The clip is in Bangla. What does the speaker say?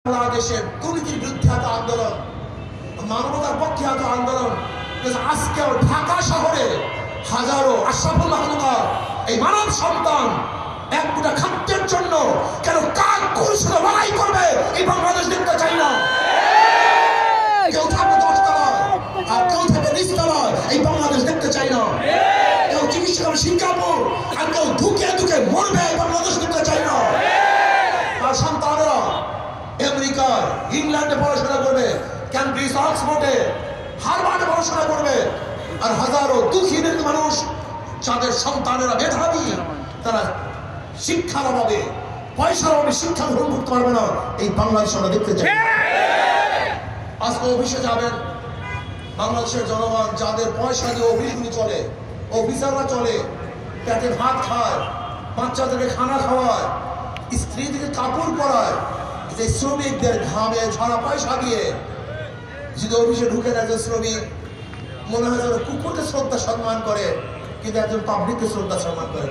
বাংলাদেশে দুর্নীতির বিরুদ্ধে এত আন্দোলন, মানবতার পক্ষে এত আন্দোলন, আজকেও ঢাকা শহরে হাজারো আশরাফুল মাখলুকাত এই মানব সন্তান এক মুঠা খাদ্যের জন্য কেন কাক গরুর সাথে লড়াই করবে এই বাংলাদেশ দেখতে চাই না। কেউ থাকে 10 তলায় আর কেউ থাকে 20 তলায়, এই বাংলাদেশ দেখতে চাই না। কেউ চিকিৎসা করে সিঙ্গাপুর আর কেউ ধুকে ধুকে মরবে, এই বাংলাদেশ দেখতে চাই না। তার সন্তানেরা আমেরিকার ইংল্যান্ডে পড়াশোনা করবে, ক্যামব্রিজ অক্সফোর্ডে হার্ভার্ডে পড়াশোনা করবে, আর হাজারো দুঃখী মানুষ যাদের সন্তানেরা মেধাবী তারা শিক্ষার অভাবে পয়সার অভাবে শিক্ষা গ্রহণ করতে পারবে না, এই বাংলাদেশ আমরা দেখতে চাই। আজকে অফিসে যাবেন, বাংলাদেশের জনগণ যাদের পয়সা দিয়ে অফিসগুলি চলে, অফিসাররা চলে, পেটে ভাত খায়, বাচ্চাদেরকে খানা খাওয়ায়, স্ত্রী থেকে কাপড় পরায়, যে শ্রমিকদের ঘামে ঝরা পয়সা দিয়ে যদি অফিসে ঢুকে একজন শ্রমিক মনে হয় যেন কুকুরকে শ্রদ্ধা সম্মান করে, কিন্তু একজন পাবলিককে শ্রদ্ধা সম্মান করে।